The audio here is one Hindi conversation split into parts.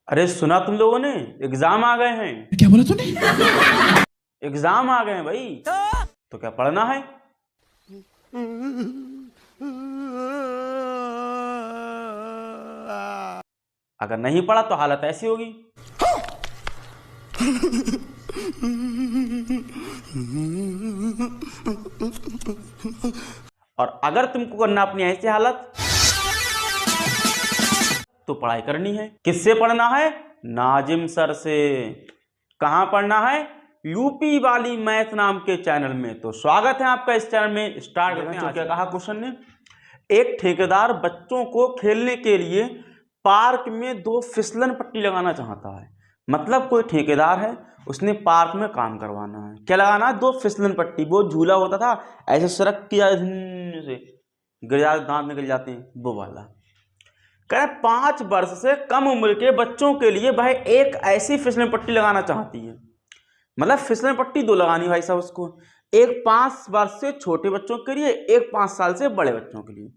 अरे सुना तुम लोगों ने, एग्जाम आ गए हैं। क्या बोला तूने? एग्जाम आ गए हैं भाई, तो क्या पढ़ना है? अगर नहीं पढ़ा तो हालत ऐसी होगी। और अगर तुमको करना अपनी ऐसी हालत, तो पढ़ाई करनी है। किससे पढ़ना है? नाजिम सर से। कहां पढ़ना है? यूपी वाली मैथ नाम के चैनल में। तो स्वागत है आपका इस चैनल में। स्टार्ट करते हैं। क्या कहा क्वेश्चन ने? एक ठेकेदार बच्चों को खेलने के लिए पार्क में 2 फिसलन पट्टी लगाना चाहता है। मतलब कोई ठेकेदार है, उसने पार्क में काम करवाना है। क्या लगाना है? 2 फिसलन पट्टी। वो झूला होता था ऐसे सरक किया से गिर जाते, दांत निकल जाते हैं, वो वाला। कह रहे 5 वर्ष से कम उम्र के बच्चों के लिए वह एक ऐसी फिसलन पट्टी लगाना चाहती है। मतलब फिसलन पट्टी 2 लगानी भाई साहब उसको। एक 5 वर्ष से छोटे बच्चों के लिए, एक 5 साल से बड़े बच्चों के लिए।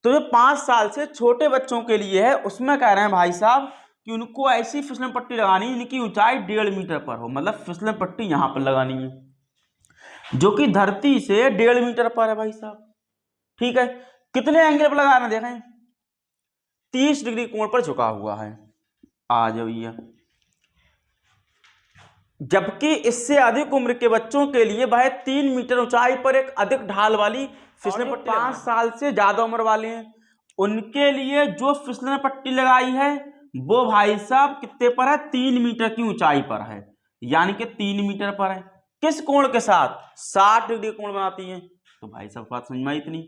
तो जो 5 साल से छोटे बच्चों के लिए है, उसमें कह रहे हैं भाई साहब कि उनको ऐसी फिसलन पट्टी लगानी है जिनकी ऊंचाई 1.5 मीटर पर हो। मतलब फिसलन पट्टी यहां पर लगानी है, जो कि धरती से 1.5 मीटर पर है भाई साहब। ठीक है, कितने एंगल पर लगाना देखें? 30 डिग्री कोण पर झुका हुआ है। आ जाओ भैया। जबकि इससे अधिक उम्र के बच्चों के लिए वह 3 मीटर ऊंचाई पर एक अधिक ढाल वाली फिसलन पट्टी। 5 साल से ज्यादा उम्र वाले हैं, उनके लिए जो फिसलन पट्टी लगाई है वो भाई साहब कितने पर है? 3 मीटर की ऊंचाई पर है। यानी कि 3 मीटर पर है। किस कोण के साथ? 60 डिग्री कोण बनाती है। तो भाई साहब बात समझ में आई इतनी?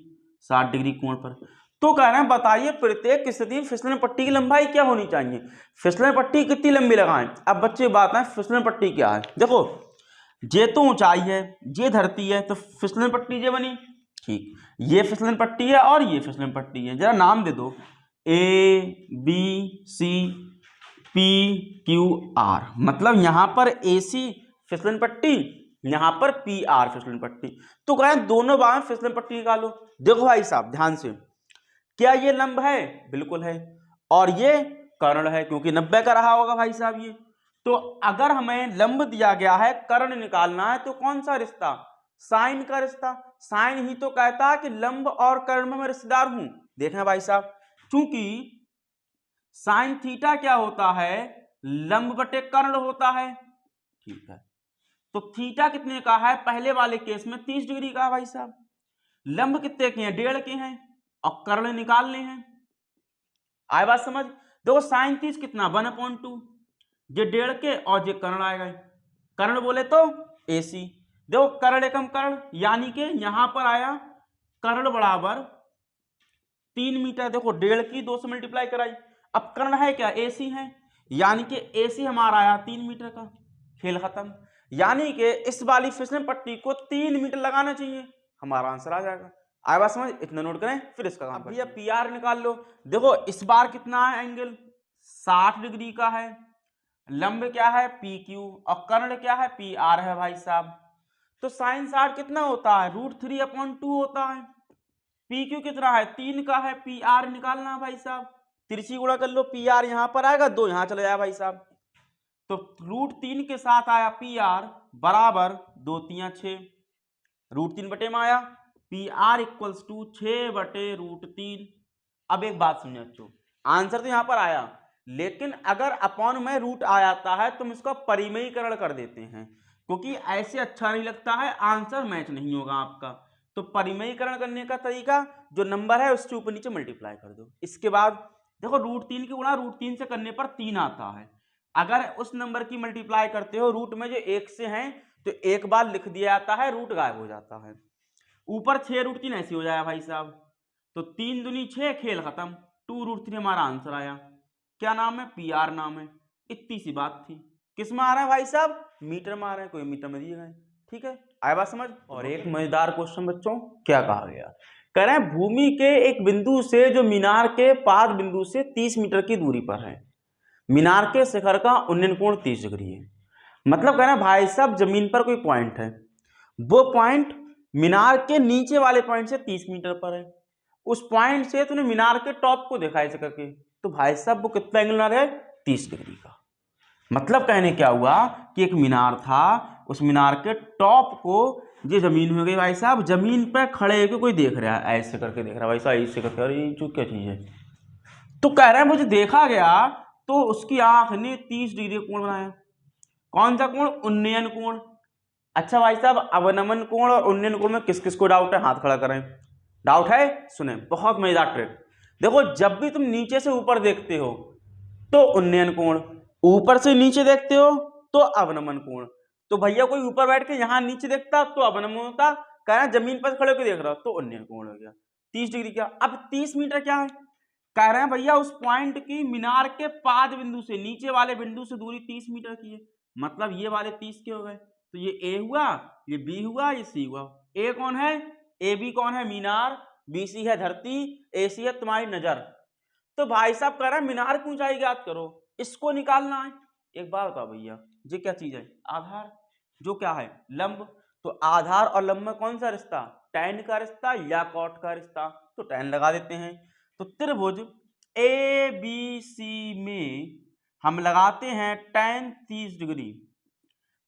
60 डिग्री कोण पर। तो कह रहे हैं बताइए प्रत्येक स्थिति में फिसलन पट्टी की लंबाई क्या होनी चाहिए? फिसलन पट्टी कितनी लंबी लगाएं? अब बच्चे बात है फिसलन पट्टी क्या है। देखो, ये तो ऊंचाई है, ये धरती है, तो फिसलन पट्टी ये बनी। ठीक, ये फिसलन पट्टी है और ये फिसलन पट्टी है। जरा नाम दे दो, A B C P Q R. मतलब यहां पर ए सी फिसलन पट्टी, यहां पर पी आर फिसलन पट्टी। तो कहें दोनों बार फिसलन पट्टी निकालो। देखो भाई साहब ध्यान से, क्या ये लंब है? बिल्कुल है। और ये कर्ण है, क्योंकि 90 का रहा होगा भाई साहब ये। तो अगर हमें लंब दिया गया है, कर्ण निकालना है, तो कौन सा रिश्ता? साइन का रिश्ता। साइन ही तो कहता है कि लंब और कर्ण में मैं रिश्तेदार हूं। देखें भाई साहब, चूंकि साइन थीटा क्या होता है? लंब बटे कर्ण होता है। ठीक है, तो थीटा कितने का है? पहले वाले केस में 30 डिग्री का है भाई साहब। लंब कितने के हैं? 1.5 के हैं, और कर्ण निकालने हैं। आए बात समझ? देखो साइन 30 कितना? 1/2। ये 1.5 के और ये कर्ण आएगा। कर्ण बोले तो AC। देखो कर्ण एकम कर्ण, यानी कि यहां पर आया कर्ण बराबर 3 मीटर। देखो 1.5 की 2 से मल्टीप्लाई कराई। अब कर्ण है क्या? AC है, यानी कि AC हमारा आया 3 मीटर का। खेल खत्म। यानी कि इस वाली फिसलन पट्टी को 3 मीटर लगाना चाहिए, हमारा आंसर आ जाएगा। आए बात समझ? इतना नोट करें, फिर इसका काम भैया पी आर निकाल लो। देखो इस बार कितना है एंगल? 60 डिग्री का है। लंब क्या है? पी क्यू, और कर्ण क्या है? पी आर है भाई साहब। तो साइन 60 कितना होता है? √3/2 होता है। पी क्यू कितना है? 3 का है। पी आर निकालना भाई साहब, तिरछी गुणा कर लो। पी आर यहां पर आएगा, 2 यहां चले जाए भाई साहब। तो √3 के साथ आया पी आर बराबर 2 3 6। √3 बटे में आया पी आर इक्वल्स टू 6/√3। अब एक बात समझो बच्चों, आंसर तो यहां पर आया, लेकिन अगर अपॉन में रूट आ जाता है तो हम इसका परिमयीकरण कर देते हैं, क्योंकि ऐसे अच्छा नहीं लगता है, आंसर मैच नहीं होगा आपका। तो परिमयीकरण करने का तरीका, जो नंबर है उसके ऊपर नीचे मल्टीप्लाई कर दो। इसके बाद देखो √3 की गुणा √3 से करने पर 3 आता है। अगर उस नंबर की मल्टीप्लाई करते हो रूट में जो 1 से हैं, तो एक बार लिख दिया जाता है, रूट गायब हो जाता है। ऊपर 6√3 ऐसे हो जाएगा भाई साहब। तो 3 दूनी 6, खेल खत्म। 2√3 हमारा आंसर आया। क्या नाम है? पी आर नाम है। इतनी सी बात थी। किस में आ रहा है भाई साहब? मीटर में आ रहा है, कोई मीटर में दिए गए। ठीक है, आया बात समझ? और एक मजेदार क्वेश्चन बच्चों, क्या कहा गया? कह रहे हैं भूमि के एक बिंदु से जो मीनार के पाद बिंदु से 30 मीटर की दूरी पर है, मीनार के शिखर का उन्नयन कोण 30 डिग्री है। मतलब कह रहे हैं भाई साहब जमीन पर कोई पॉइंट है, वो पॉइंट मीनार के नीचे वाले पॉइंट से 30 मीटर पर है। उस पॉइंट से तूने मीनार के टॉप को देखा ऐसे करके, तो भाई साहब वो कितना एंगल बना रहा है? 30 डिग्री का। मतलब कहने क्या हुआ कि एक मीनार था, उस मीनार के टॉप को ये जमीन हो गई भाई साहब, जमीन पे खड़े होकर कोई देख रहा है, ऐसे करके देख रहा है भाई साहब, ऐसे करके, अरे ये क्या चीज है। तो कह रहा है मुझे देखा गया तो उसकी आंख ने 30 डिग्री कोण बनाया। कौन सा कोण? उन्नयन कोण। अच्छा भाई साहब, अवनमन कोण और उन्नयन कोण में किस किस को डाउट है? हाथ खड़ा करें। डाउट है? सुने, बहुत मजेदार ट्रिक। देखो, जब भी तुम नीचे से ऊपर देखते हो तो उन्नयन कोण, ऊपर से नीचे देखते हो तो अवनमन कोण। तो भैया कोई ऊपर बैठ के यहां नीचे देखता तो अवनमन होता, कह रहा जमीन पर खड़े होकर देख रहा तो उन्नयन कोण हो गया। 30 डिग्री क्या? अब 30 मीटर क्या है? कह रहे हैं भैया उस पॉइंट की मीनार के पाद बिंदु से, नीचे वाले बिंदु से दूरी 30 मीटर की है। मतलब ये वाले 30 के हो गए, तो ये ए हुआ, ये बी हुआ, ये सी हुआ। ए कौन है? ए बी कौन है? मीनार। बी सी है धरती, ए सी है तुम्हारी नजर। तो भाई साहब कह रहा है मीनार की ऊंचाई ज्ञात करो, इसको निकालना है। एक बात बताओ भैया, ये क्या चीज है? आधार। जो क्या है? लंब। तो आधार और लंब में कौन सा रिश्ता? टैन का रिश्ता या कॉट का रिश्ता? तो टैन लगा देते हैं। तो त्रिभुज ए बी सी में हम लगाते हैं टैन 30 डिग्री।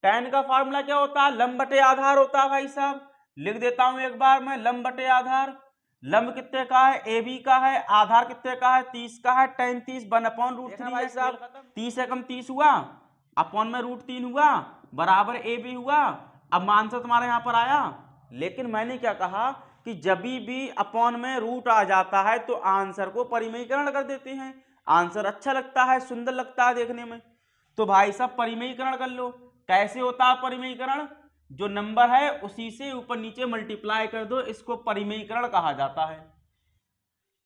टैन का फॉर्मूला क्या होता है? लंब बटे आधार होता है भाई साहब। लिख देता हूं एक बार मैं, लंब बटे आधार। लंब कितने का है? ए बी का है। आधार कितने का है? 30 का है। टैन 30 1/√3 भाई साहब। 30 एकम 30 हुआ, अपॉन में √3 हुआ, बराबर ए बी हुआ। अब आंसर तुम्हारे यहां पर आया। लेकिन मैंने क्या कहा कि जब भी अपॉन में रूट आ जाता है तो आंसर को परिमेयीकरण कर देते हैं। आंसर अच्छा लगता है, सुंदर लगता है देखने में। तो भाई साहब परिमेयीकरण कर लो। कैसे होता है परिमेयीकरण? जो नंबर है उसी से ऊपर नीचे मल्टीप्लाई कर दो, इसको परिमेयीकरण कहा जाता है।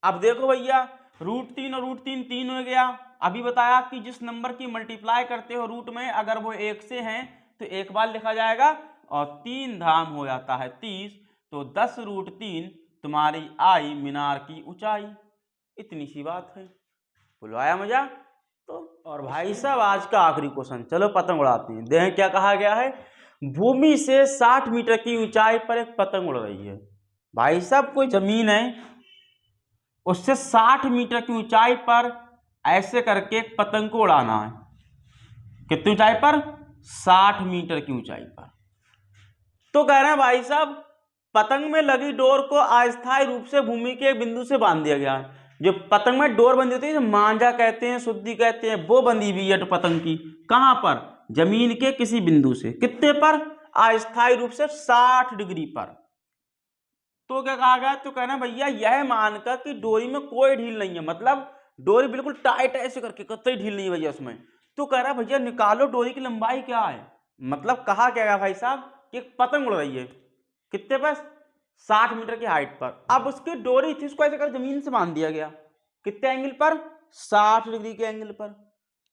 अब देखो भैया, √3 और √3 3 हो गया। अभी बताया कि जिस नंबर की मल्टीप्लाई करते हो रूट में, अगर वो 1 से हैं तो एक बार लिखा जाएगा, और 3 धाम हो जाता है 30। तो 10√3 तुम्हारी आई मीनार की ऊंचाई। इतनी सी बात है। बोलो आया मजा? तो और भाई साहब आज का आखिरी क्वेश्चन, चलो पतंग उड़ाते हैं। देखें क्या कहा गया है। भूमि से 60 मीटर की ऊंचाई पर एक पतंग उड़ रही है। भाई साहब कोई जमीन है, उससे 60 मीटर की ऊंचाई पर ऐसे करके एक पतंग को उड़ाना है। कितनी ऊंचाई पर? 60 मीटर की ऊंचाई पर। तो कह रहे हैं भाई साहब पतंग में लगी डोर को अस्थायी रूप से भूमि के एक बिंदु से बांध दिया गया है। जो पतंग में डोर बंधी होती है, मांझा कहते हैं, सुद्दी कहते हैं, वो बंधी हुई है पतंग की। कहां पर? जमीन के किसी बिंदु से। कितने पर? अस्थायी रूप से 60 डिग्री पर। तो क्या कहा गया? तो कहना भैया यह मानकर कि डोरी में कोई ढील नहीं है, मतलब डोरी बिल्कुल टाइट ऐसे करके, कतई ढील नहीं है भैया उसमें। तो कह रहा भैया निकालो डोरी की लंबाई क्या है। मतलब कहा क्या गया भाई साहब कि एक पतंग उड़ रही है, कितने पर? 60 मीटर की हाइट पर। अब उसकी डोरी थी, उसको ऐसे कर जमीन से बांध दिया गया। कितने एंगल पर? 60 डिग्री के एंगल पर।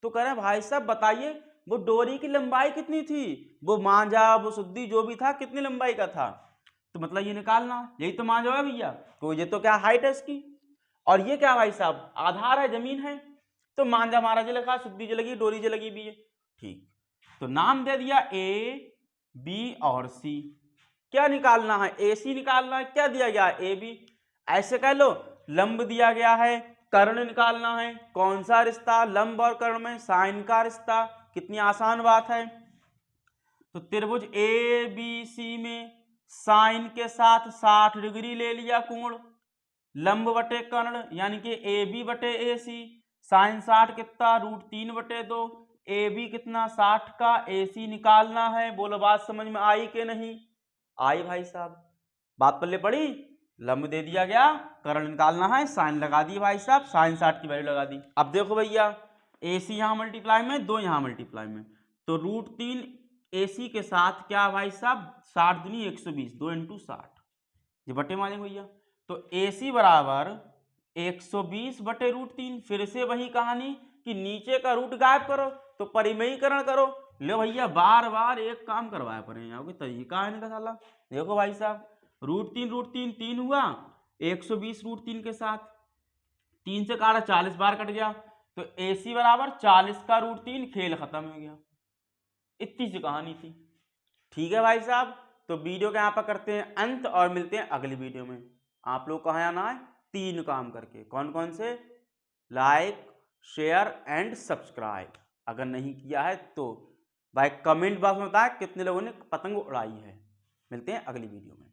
तो कह रहे हैं भाई साहब बताइए वो डोरी की लंबाई कितनी थी, वो मांझा वो सुद्दी जो भी था कितनी लंबाई का था। तो मतलब ये निकालना, यही तो मांझा है भैया। तो ये तो क्या हाइट है इसकी, और ये क्या भाई साहब? आधार है, जमीन है। तो मांझा हमारा जो लिखा, सुद्दी जो लगी, डोरी जो लगी भी है। ठीक, तो नाम दे दिया ए बी और सी। क्या निकालना है? ए सी निकालना है। क्या दिया गया? A B. ऐसे कह लो लंब दिया गया है, कर्ण निकालना है। कौन सा रिश्ता? लंब और कर्ण में साइन का रिश्ता। कितनी आसान बात है। तो त्रिभुज ए बी सी में साइन के साथ 60 डिग्री ले लिया कोण, लंब बटे कर्ण यानी कि ए बी बटे ए सी। साइन 60 कितना? √3/2। ए बी कितना? 60 का। ए सी निकालना है। बोलो बात समझ में आई कि नहीं आई भाई साहब? बात पल्ले पड़ी। लंब दे दिया गया, कर्ण निकालना है, साइन लगा दी भाई साहब, साइन 60 की वैल्यू लगा दी। अब देखो भैया ए सी यहां मल्टीप्लाई में, 2 यहां मल्टीप्लाई में, तो √3 ए सी के साथ क्या भाई साहब? 60 दूनी 120, 2 × 60, ये बटे मारेंगे भैया। तो ए सी बराबर 120/√3। फिर से वही कहानी कि नीचे का रूट गायब करो तो परिमेयीकरण करो। लो भैया बार बार एक काम करवाया पर यहाँ कोई तरीका है नहीं साला। देखो भाई साहब √3 3 हुआ, 120 √3 के साथ 3 से काटा 40 बार कट गया, तो ए सी बराबर 40 का √3, खेल खत्म हो गया। इतनी सी कहानी थी। ठीक है भाई साहब, तो वीडियो के यहाँ पर करते हैं अंत और मिलते हैं अगली वीडियो में। आप लोग कहाँ आना है? 3 काम करके। कौन कौन से? लाइक, शेयर एंड सब्सक्राइब अगर नहीं किया है तो भाई कमेंट बॉक्स में बताएं कितने लोगों ने पतंग उड़ाई है। मिलते हैं अगली वीडियो में।